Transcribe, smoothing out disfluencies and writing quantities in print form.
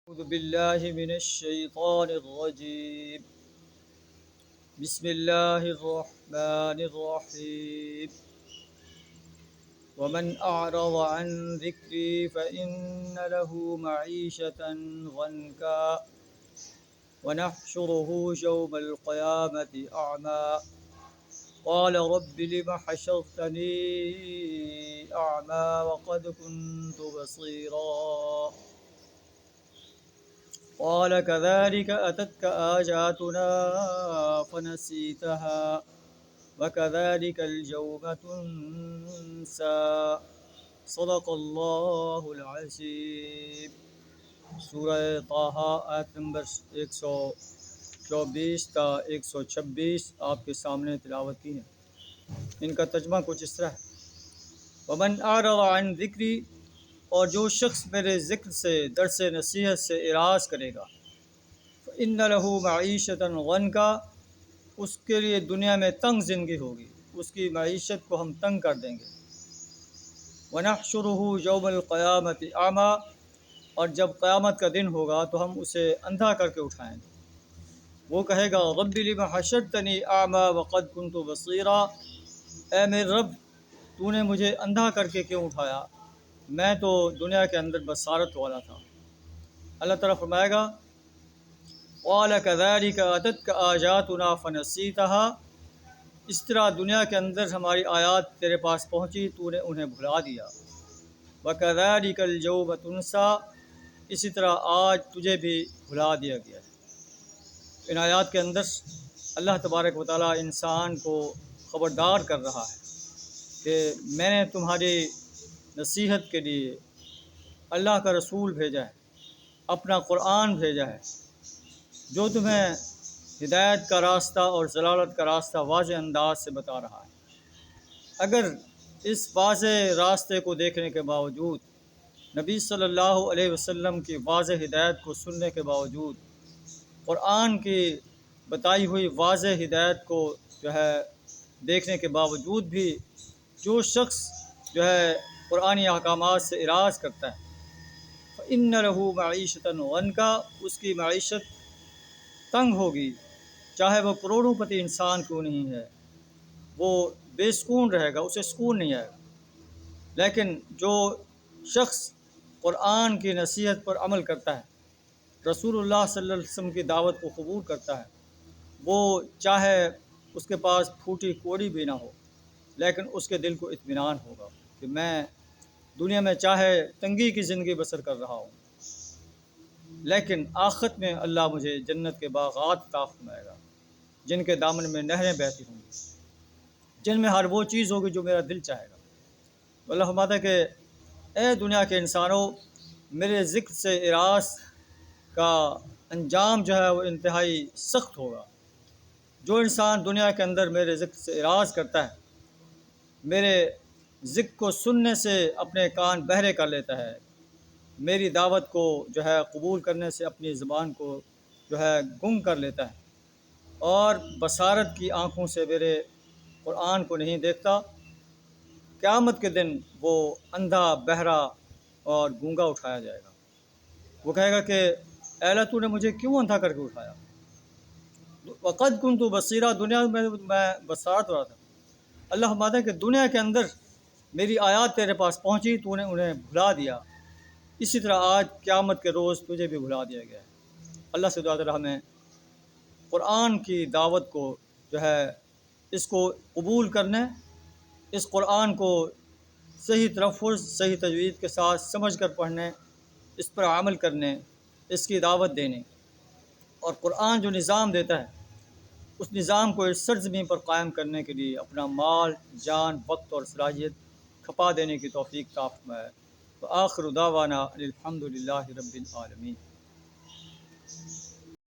أعوذ بالله من الشيطان الرجيم. بسم الله الرحمن الرحيم. ومن أعرض عن ذكري فإن له معيشة ضنكا ونحشره يوم القيامة أعمى قال رب لم حشرتني أعمى وقد كنت بصيرا قال كذلك أتتك آياتنا فنسيتها وكذلك اليوم تنسى صدق اللہ العظیم. سورہ طٰہٰ آیت نمبر 124 تا 126 آپ کے سامنے تلاوت کی ہے. ان کا ترجمہ کچھ اس طرح ہے: ومن اعرض عن ذکری، اور جو شخص میرے ذکر سے، درس نصیحت سے اعراض کرے گا، فإن له معیشۃ ضنکا، اس کے لیے دنیا میں تنگ زندگی ہوگی، اس کی معیشت کو ہم تنگ کر دیں گے. ونحشرہ یوم القیامۃ اعمی، اور جب قیامت کا دن ہوگا تو ہم اسے اندھا کر کے اٹھائیں گے. وہ کہے گا رب لم حشرتنی اعمی وقد کنت بصیرا، اے میرے رب تو نے مجھے اندھا کر کے کیوں اٹھایا، میں تو دنیا کے اندر بصارت والا تھا. اللہ تعالیٰ فرمائے گا قال كذلك أتتك آياتنا فنسيتها، اس طرح دنیا کے اندر ہماری آیات تیرے پاس پہنچی، تو نے انہیں بھلا دیا. وكذلك اليوم تنسى، اسی طرح آج تجھے بھی بھلا دیا گیا ہے. ان آیات کے اندر اللہ تبارک و تعالیٰ انسان کو خبردار کر رہا ہے کہ میں نے تمہاری نصیحت کے لیے اللہ کا رسول بھیجا ہے، اپنا قرآن بھیجا ہے جو تمہیں ہدایت کا راستہ اور ضلالت کا راستہ واضح انداز سے بتا رہا ہے. اگر اس واضح راستے کو دیکھنے کے باوجود، نبی صلی اللہ علیہ وسلم کی واضح ہدایت کو سننے کے باوجود، قرآن کی بتائی ہوئی واضح ہدایت کو دیکھنے کے باوجود بھی جو شخص قرآنی احکامات سے اعراض کرتا ہے، فإن له معیشۃ ضنکا، اس کی معیشت تنگ ہوگی، چاہے وہ کروڑوں پتی انسان کیوں نہیں ہے، وہ بے سکون رہے گا، اسے سکون نہیں آئے گا. لیکن جو شخص قرآن کی نصیحت پر عمل کرتا ہے، رسول اللہ صلی اللہ علیہ وسلم کی دعوت کو قبول کرتا ہے، وہ چاہے اس کے پاس پھوٹی کوڑی بھی نہ ہو، لیکن اس کے دل کو اطمینان ہوگا کہ میں دنیا میں چاہے تنگی کی زندگی بسر کر رہا ہوں، لیکن آخرت میں اللہ مجھے جنت کے باغات عطا فرمائے گا جن کے دامن میں نہریں بہتی ہوں گی، جن میں ہر وہ چیز ہوگی جو میرا دل چاہے گا. تو اللہ فرماتا ہے کہ اے دنیا کے انسانوں، میرے ذکر سے اعراض کا انجام وہ انتہائی سخت ہوگا. جو انسان دنیا کے اندر میرے ذکر سے اعراض کرتا ہے، میرے ذکر کو سننے سے اپنے کان بہرے کر لیتا ہے، میری دعوت کو قبول کرنے سے اپنی زبان کو گنگ کر لیتا ہے، اور بصارت کی آنکھوں سے میرے قرآن کو نہیں دیکھتا، قیامت کے دن وہ اندھا، بہرا اور گونگا اٹھایا جائے گا. وہ کہے گا کہ اے اللہ تو نے مجھے کیوں اندھا کر کے اٹھایا، وقد کنت بصیرا، دنیا میں بصارت ہو رہا تھا. اللہ فرماتا ہے کہ دنیا کے اندر میری آیات تیرے پاس پہنچی، تو نے انہیں بھلا دیا، اسی طرح آج قیامت کے روز تجھے بھی بھلا دیا گیا ہے. اللہ سے دعا تعالیٰ ہمیں قرآن کی دعوت کو اس کو قبول کرنے، اس قرآن کو صحیح تلفظ، صحیح تجوید کے ساتھ سمجھ کر پڑھنے، اس پر عمل کرنے، اس کی دعوت دینے، اور قرآن جو نظام دیتا ہے اس نظام کو اس سرزمین پر قائم کرنے کے لیے اپنا مال، جان، وقت اور صلاحیت کھپا دینے کی توفیق عطا فرمائے. وآخر دعوانا الحمد للہ رب العالمین.